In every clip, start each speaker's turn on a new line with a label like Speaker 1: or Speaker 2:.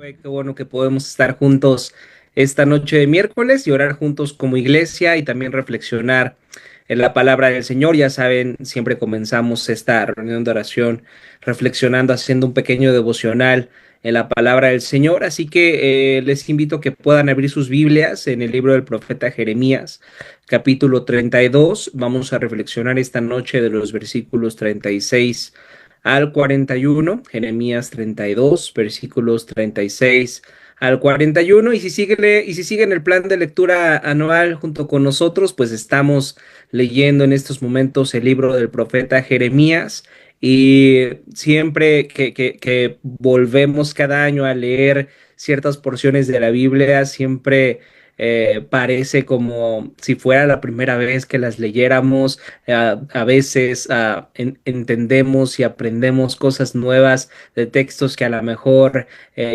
Speaker 1: Qué bueno que podemos estar juntos esta noche de miércoles y orar juntos como iglesia y también reflexionar en la palabra del Señor. Ya saben, siempre comenzamos esta reunión de oración reflexionando, haciendo un pequeño devocional en la palabra del Señor. Así que les invito a que puedan abrir sus Biblias en el libro del profeta Jeremías, capítulo 32. Vamos a reflexionar esta noche de los versículos 36 al 41, Jeremías 32, versículos 36 al 41. Y si siguen el plan de lectura anual junto con nosotros, pues estamos leyendo en estos momentos el libro del profeta Jeremías. Y siempre que volvemos cada año a leer ciertas porciones de la Biblia, siempre parece como si fuera la primera vez que las leyéramos. A veces entendemos y aprendemos cosas nuevas de textos que a lo mejor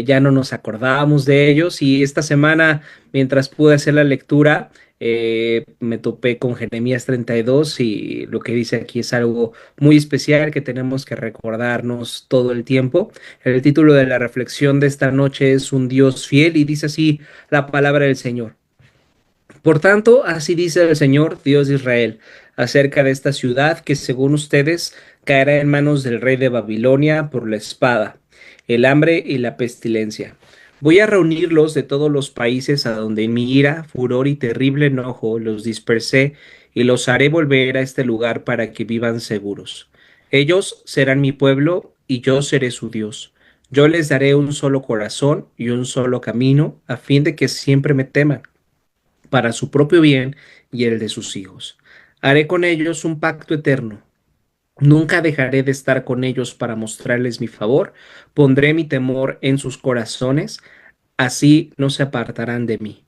Speaker 1: ya no nos acordábamos de ellos. Y esta semana, mientras pude hacer la lectura, me topé con Jeremías 32 y lo que dice aquí es algo muy especial que tenemos que recordarnos todo el tiempo. El título de la reflexión de esta noche es Un Dios fiel y dice así la palabra del Señor. Por tanto, así dice el Señor, Dios de Israel, acerca de esta ciudad que según ustedes caerá en manos del rey de Babilonia por la espada, el hambre y la pestilencia. Voy a reunirlos de todos los países a donde en mi ira, furor y terrible enojo los dispersé y los haré volver a este lugar para que vivan seguros. Ellos serán mi pueblo y yo seré su Dios. Yo les daré un solo corazón y un solo camino, a fin de que siempre me teman para su propio bien y el de sus hijos. Haré con ellos un pacto eterno. Nunca dejaré de estar con ellos para mostrarles mi favor. Pondré mi temor en sus corazones, así no se apartarán de mí.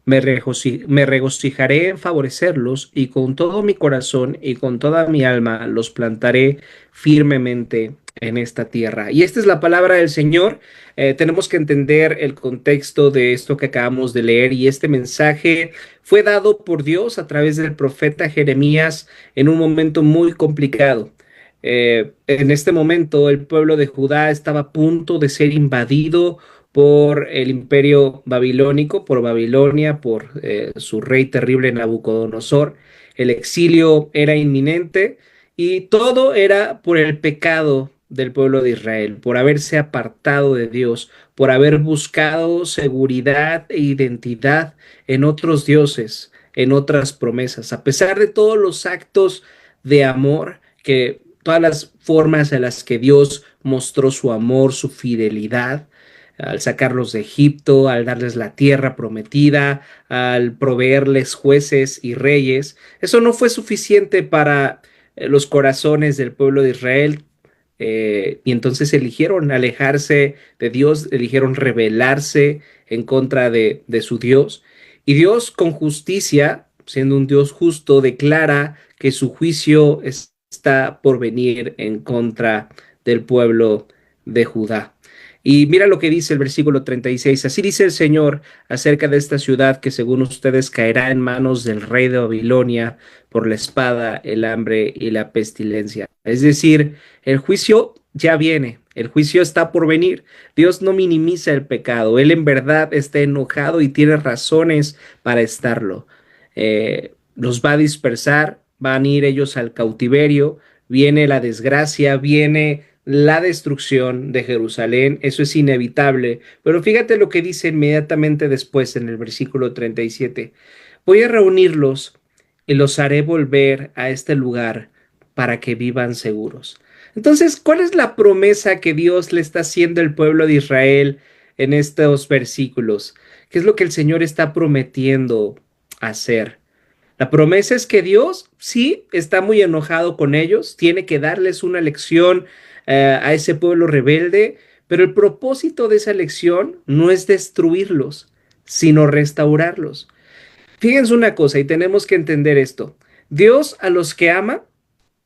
Speaker 1: Me regocijaré en favorecerlos y con todo mi corazón y con toda mi alma los plantaré firmemente en esta tierra. Y esta es la palabra del Señor. Tenemos que entender el contexto de esto que acabamos de leer y este mensaje fue dado por Dios a través del profeta Jeremías en un momento muy complicado. En este momento el pueblo de Judá estaba a punto de ser invadido por el imperio babilónico, por Babilonia, por su rey terrible Nabucodonosor. El exilio era inminente y todo era por el pecado del pueblo de Israel, por haberse apartado de Dios, por haber buscado seguridad e identidad en otros dioses, en otras promesas. A pesar de todos los actos de amor, que todas las formas en las que Dios mostró su amor, su fidelidad, al sacarlos de Egipto, al darles la tierra prometida, al proveerles jueces y reyes. Eso no fue suficiente para los corazones del pueblo de Israel. Y entonces eligieron alejarse de Dios, eligieron rebelarse en contra de su Dios. Y Dios, con justicia, siendo un Dios justo, declara que su juicio está por venir en contra del pueblo de Judá. Y mira lo que dice el versículo 36. Así dice el Señor acerca de esta ciudad que según ustedes caerá en manos del rey de Babilonia por la espada, el hambre y la pestilencia. Es decir, el juicio ya viene, el juicio está por venir. Dios no minimiza el pecado, Él en verdad está enojado y tiene razones para estarlo. Los va a dispersar, van a ir ellos al cautiverio, viene la desgracia, viene la destrucción de Jerusalén, eso es inevitable, pero fíjate lo que dice inmediatamente después en el versículo 37. Voy a reunirlos y los haré volver a este lugar para que vivan seguros. Entonces, ¿cuál es la promesa que Dios le está haciendo al pueblo de Israel en estos versículos? ¿Qué es lo que el Señor está prometiendo hacer? La promesa es que Dios sí está muy enojado con ellos, tiene que darles una lección a ese pueblo rebelde, pero el propósito de esa lección no es destruirlos, sino restaurarlos. Fíjense una cosa y tenemos que entender esto. Dios a los que ama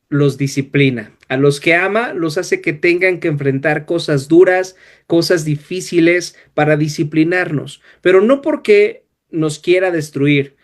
Speaker 1: los disciplina. A los que ama los hace que tengan que enfrentar cosas duras, cosas difíciles para disciplinarnos, pero no porque nos quiera destruir.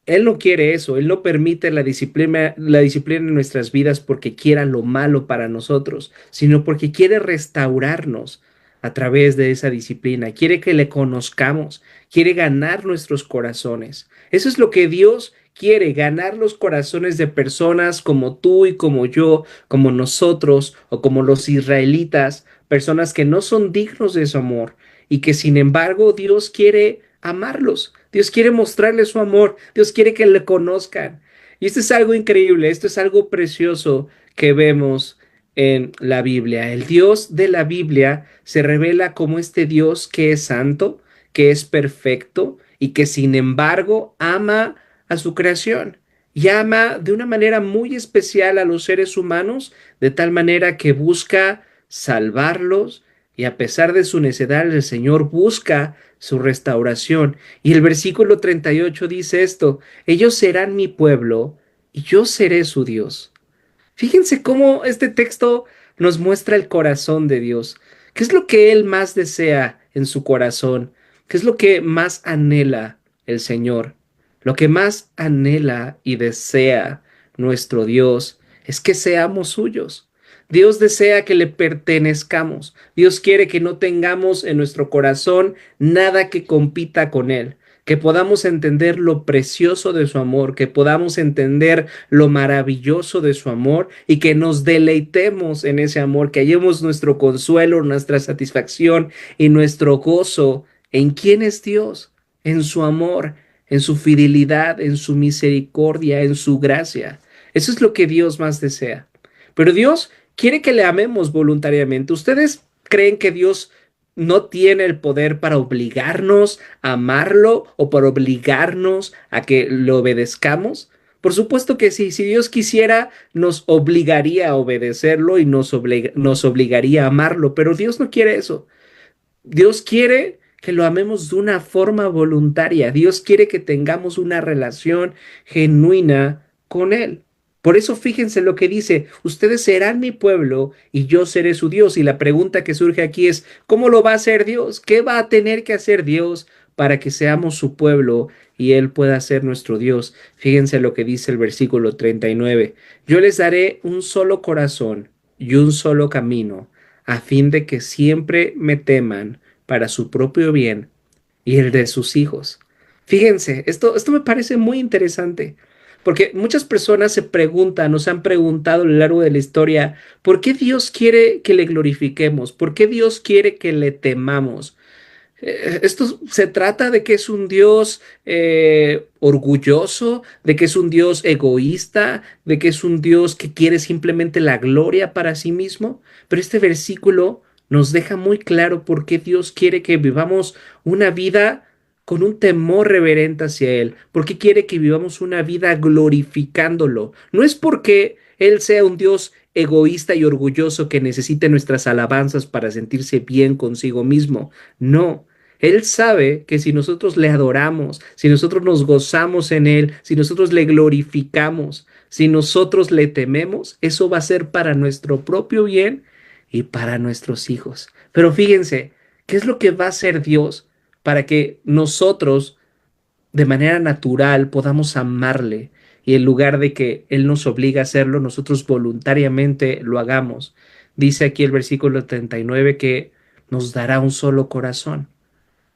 Speaker 1: Él no quiere eso, Él no permite la disciplina en nuestras vidas porque quiera lo malo para nosotros, sino porque quiere restaurarnos. a través de esa disciplina, quiere que le conozcamos, quiere ganar nuestros corazones. Eso es lo que Dios quiere, ganar los corazones de personas como tú y como yo, como nosotros o como los israelitas, personas que no son dignos de su amor y que sin embargo Dios quiere amarlos, Dios quiere mostrarles su amor, Dios quiere que le conozcan. Y esto es algo increíble, esto es algo precioso que vemos en la Biblia. El Dios de la Biblia se revela como este Dios que es santo, que es perfecto y que sin embargo ama a su creación y ama de una manera muy especial a los seres humanos, de tal manera que busca salvarlos y a pesar de su necedad el Señor busca su restauración. Y el versículo 38 dice esto: ellos serán mi pueblo y yo seré su Dios. Fíjense cómo este texto nos muestra el corazón de Dios. ¿Qué es lo que Él más desea en su corazón? ¿Qué es lo que más anhela el Señor? Lo que más anhela y desea nuestro Dios es que seamos suyos. Dios desea que le pertenezcamos. Dios quiere que no tengamos en nuestro corazón nada que compita con Él, que podamos entender lo precioso de su amor, que podamos entender lo maravilloso de su amor y que nos deleitemos en ese amor, que hallemos nuestro consuelo, nuestra satisfacción y nuestro gozo en quién es Dios, en su amor, en su fidelidad, en su misericordia, en su gracia. Eso es lo que Dios más desea. Pero Dios quiere que le amemos voluntariamente. ¿Ustedes creen que Dios no tiene el poder para obligarnos a amarlo o para obligarnos a que lo obedezcamos? Por supuesto que sí, si Dios quisiera, nos obligaría a obedecerlo y nos obligaría a amarlo, pero Dios no quiere eso. Dios quiere que lo amemos de una forma voluntaria. Dios quiere que tengamos una relación genuina con Él. Por eso fíjense lo que dice: ustedes serán mi pueblo y yo seré su Dios. Y la pregunta que surge aquí es: ¿cómo lo va a hacer Dios? ¿Qué va a tener que hacer Dios para que seamos su pueblo y Él pueda ser nuestro Dios? Fíjense lo que dice el versículo 39. Yo les daré un solo corazón y un solo camino, a fin de que siempre me teman para su propio bien y el de sus hijos. Fíjense, esto me parece muy interesante, porque muchas personas se preguntan, nos han preguntado a lo largo de la historia: ¿por qué Dios quiere que le glorifiquemos? ¿Por qué Dios quiere que le temamos? Esto se trata de que es un Dios orgulloso, de que es un Dios egoísta, de que es un Dios que quiere simplemente la gloria para sí mismo. Pero este versículo nos deja muy claro por qué Dios quiere que vivamos una vida con un temor reverente hacia Él, porque quiere que vivamos una vida glorificándolo. No es porque Él sea un Dios egoísta y orgulloso que necesite nuestras alabanzas para sentirse bien consigo mismo. No, Él sabe que si nosotros le adoramos, si nosotros nos gozamos en Él, si nosotros le glorificamos, si nosotros le tememos, eso va a ser para nuestro propio bien y para nuestros hijos. Pero fíjense, ¿qué es lo que va a hacer Dios para que nosotros de manera natural podamos amarle y en lugar de que Él nos obligue a hacerlo, nosotros voluntariamente lo hagamos? Dice aquí el versículo 39 que nos dará un solo corazón.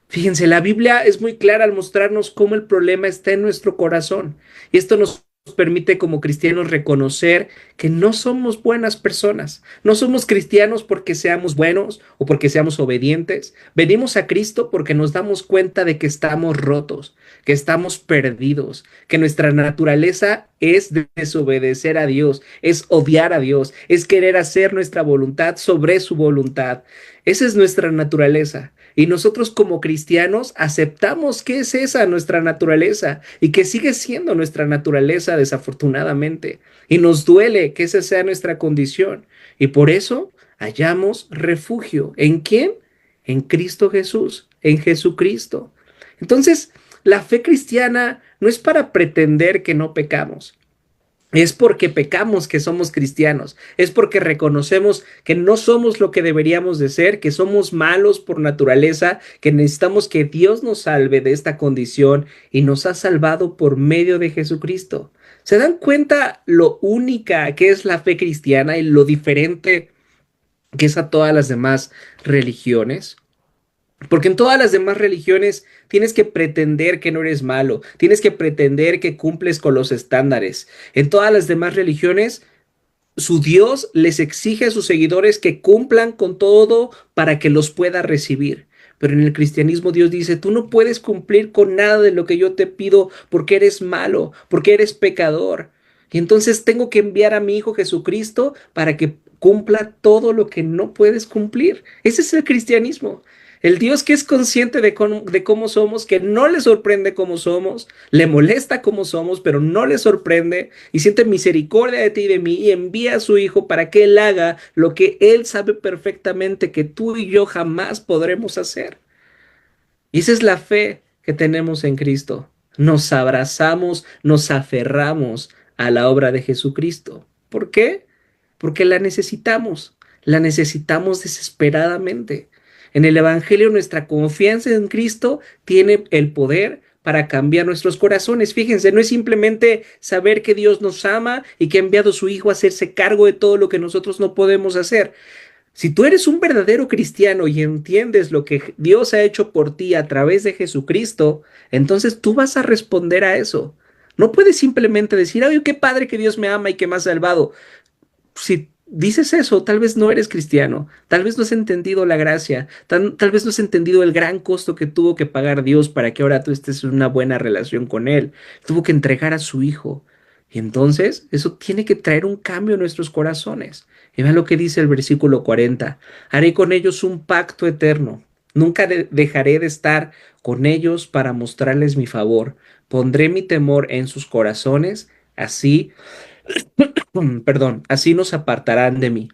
Speaker 1: Fíjense, la Biblia es muy clara al mostrarnos cómo el problema está en nuestro corazón. Y esto nos permite como cristianos reconocer que no somos buenas personas. No somos cristianos porque seamos buenos o porque seamos obedientes. Venimos a Cristo porque nos damos cuenta de que estamos rotos, que estamos perdidos, que nuestra naturaleza es desobedecer a Dios, es odiar a Dios, es querer hacer nuestra voluntad sobre su voluntad. Esa es nuestra naturaleza. Y nosotros como cristianos aceptamos que es esa nuestra naturaleza y que sigue siendo nuestra naturaleza desafortunadamente. Y nos duele que esa sea nuestra condición. Y por eso hallamos refugio. ¿En quién? En Cristo Jesús, en Jesucristo. Entonces, la fe cristiana no es para pretender que no pecamos. Es porque pecamos que somos cristianos, es porque reconocemos que no somos lo que deberíamos de ser, que somos malos por naturaleza, que necesitamos que Dios nos salve de esta condición y nos ha salvado por medio de Jesucristo. ¿Se dan cuenta lo única que es la fe cristiana y lo diferente que es a todas las demás religiones. Porque en todas las demás religiones tienes que pretender que no eres malo, tienes que pretender que cumples con los estándares. En todas las demás religiones, su Dios les exige a sus seguidores que cumplan con todo para que los pueda recibir. Pero en el cristianismo Dios dice, tú no puedes cumplir con nada de lo que yo te pido porque eres malo, porque eres pecador. Y entonces tengo que enviar a mi Hijo Jesucristo para que cumpla todo lo que no puedes cumplir. Ese es el cristianismo. El Dios que es consciente de cómo somos, que no le sorprende cómo somos, le molesta cómo somos, pero no le sorprende y siente misericordia de ti y de mí y envía a su Hijo para que Él haga lo que Él sabe perfectamente que tú y yo jamás podremos hacer. Y esa es la fe que tenemos en Cristo. Nos abrazamos, nos aferramos a la obra de Jesucristo. ¿Por qué? Porque la necesitamos desesperadamente. En el Evangelio nuestra confianza en Cristo tiene el poder para cambiar nuestros corazones. Fíjense, no es simplemente saber que Dios nos ama y que ha enviado a su Hijo a hacerse cargo de todo lo que nosotros no podemos hacer. Si tú eres un verdadero cristiano y entiendes lo que Dios ha hecho por ti a través de Jesucristo, entonces tú vas a responder a eso. No puedes simplemente decir, ay, qué padre que Dios me ama y que me ha salvado. Si dices eso, tal vez no eres cristiano, tal vez no has entendido la gracia, tal vez no has entendido el gran costo que tuvo que pagar Dios para que ahora tú estés en una buena relación con Él. Tuvo que entregar a su Hijo. Y entonces eso tiene que traer un cambio en nuestros corazones. Y vean lo que dice el versículo 40. Haré con ellos un pacto eterno. Nunca dejaré de estar con ellos para mostrarles mi favor. Pondré mi temor en sus corazones. Así perdón, así nos apartarán de mí.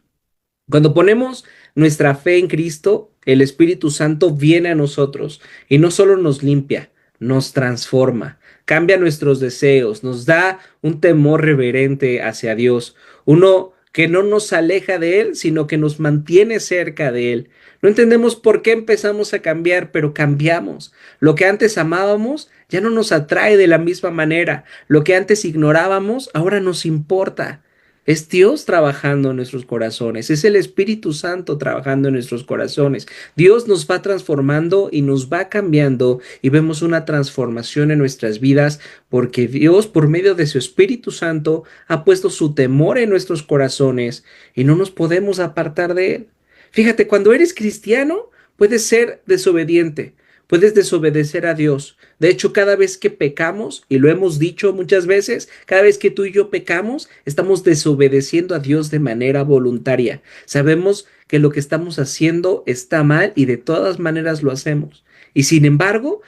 Speaker 1: Cuando ponemos nuestra fe en Cristo, el Espíritu Santo viene a nosotros y no solo nos limpia, nos transforma, cambia nuestros deseos, nos da un temor reverente hacia Dios, uno que no nos aleja de Él, sino que nos mantiene cerca de Él. No entendemos por qué empezamos a cambiar, pero cambiamos. Lo que antes amábamos ya no nos atrae de la misma manera. Lo que antes ignorábamos ahora nos importa. Es Dios trabajando en nuestros corazones, es el Espíritu Santo trabajando en nuestros corazones. Dios nos va transformando y nos va cambiando y vemos una transformación en nuestras vidas porque Dios por medio de su Espíritu Santo ha puesto su temor en nuestros corazones y no nos podemos apartar de él. Fíjate, cuando eres cristiano puedes ser desobediente, puedes desobedecer a Dios. De hecho, cada vez que pecamos, y lo hemos dicho muchas veces, cada vez que tú y yo pecamos, estamos desobedeciendo a Dios de manera voluntaria. Sabemos que lo que estamos haciendo está mal y de todas maneras lo hacemos. Y sin embargo,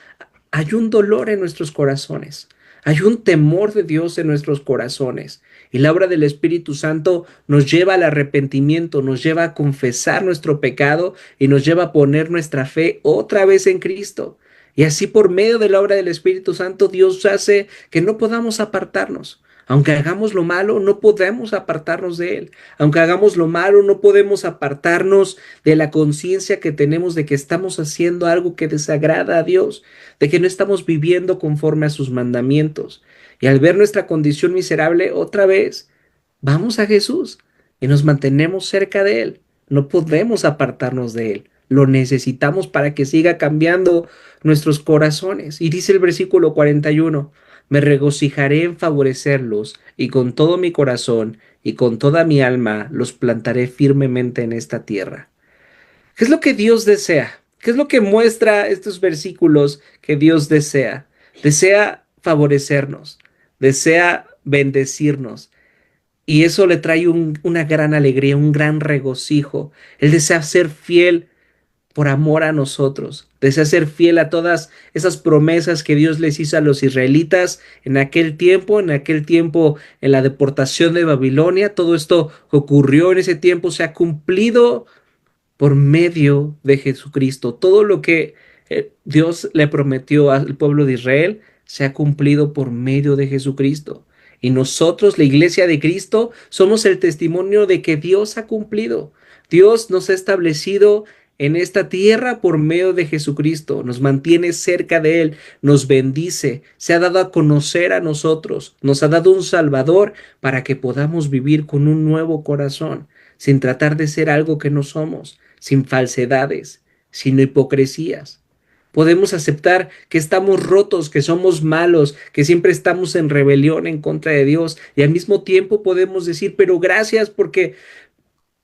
Speaker 1: hay un dolor en nuestros corazones. Hay un temor de Dios en nuestros corazones. Y la obra del Espíritu Santo nos lleva al arrepentimiento, nos lleva a confesar nuestro pecado y nos lleva a poner nuestra fe otra vez en Cristo. Y así por medio de la obra del Espíritu Santo Dios hace que no podamos apartarnos. Aunque hagamos lo malo, no podemos apartarnos de Él. Aunque hagamos lo malo, no podemos apartarnos de la conciencia que tenemos de que estamos haciendo algo que desagrada a Dios, de que no estamos viviendo conforme a sus mandamientos. Y al ver nuestra condición miserable, otra vez, vamos a Jesús y nos mantenemos cerca de Él. No podemos apartarnos de Él. Lo necesitamos para que siga cambiando nuestros corazones. Y dice el versículo 41, me regocijaré en favorecerlos y con todo mi corazón y con toda mi alma los plantaré firmemente en esta tierra. ¿Qué es lo que Dios desea? ¿Qué es lo que muestra estos versículos que Dios desea? Desea favorecernos, desea bendecirnos. Y eso le trae una gran alegría, un gran regocijo. Él desea ser fiel por amor a nosotros. Desea ser fiel a todas esas promesas que Dios les hizo a los israelitas en aquel tiempo en la deportación de Babilonia. Todo esto que ocurrió en ese tiempo se ha cumplido por medio de Jesucristo. Todo lo que Dios le prometió al pueblo de Israel se ha cumplido por medio de Jesucristo. Y nosotros, la iglesia de Cristo, somos el testimonio de que Dios ha cumplido. Dios nos ha establecido en esta tierra por medio de Jesucristo, nos mantiene cerca de Él, nos bendice, se ha dado a conocer a nosotros, nos ha dado un Salvador para que podamos vivir con un nuevo corazón. sin tratar de ser algo que no somos, sin falsedades, sin hipocresías. Podemos aceptar que estamos rotos, que somos malos, que siempre estamos en rebelión en contra de Dios y al mismo tiempo podemos decir, pero gracias porque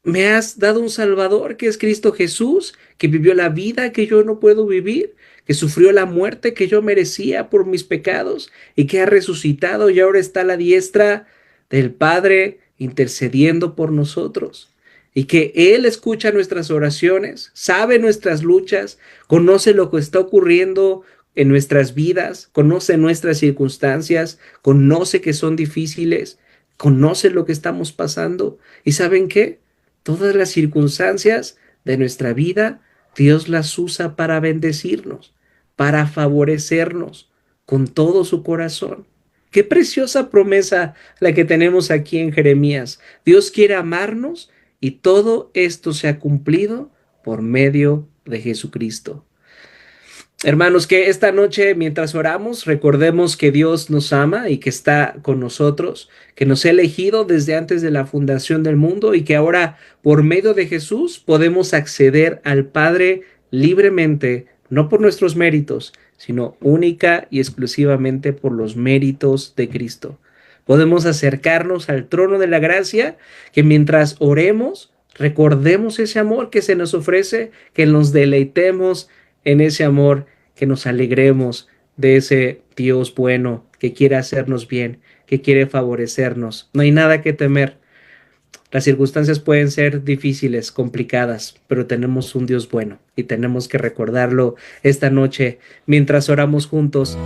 Speaker 1: me has dado un Salvador que es Cristo Jesús, que vivió la vida que yo no puedo vivir, que sufrió la muerte que yo merecía por mis pecados y que ha resucitado y ahora está a la diestra del Padre intercediendo por nosotros. Y que Él escucha nuestras oraciones, sabe nuestras luchas, conoce lo que está ocurriendo en nuestras vidas, conoce nuestras circunstancias, conoce que son difíciles, conoce lo que estamos pasando. ¿Y saben qué? Todas las circunstancias de nuestra vida, Dios las usa para bendecirnos, para favorecernos con todo su corazón. Qué preciosa promesa la que tenemos aquí en Jeremías. Dios quiere amarnos y todo esto se ha cumplido por medio de Jesucristo. Hermanos, que esta noche mientras oramos recordemos que Dios nos ama y que está con nosotros, que nos ha elegido desde antes de la fundación del mundo y que ahora por medio de Jesús podemos acceder al Padre libremente, no por nuestros méritos, sino única y exclusivamente por los méritos de Cristo. Podemos acercarnos al trono de la gracia, que mientras oremos recordemos ese amor que se nos ofrece, que nos deleitemos en ese amor, que nos alegremos de ese Dios bueno que quiere hacernos bien, que quiere favorecernos. No hay nada que temer. Las circunstancias pueden ser difíciles, complicadas, pero tenemos un Dios bueno y tenemos que recordarlo esta noche mientras oramos juntos.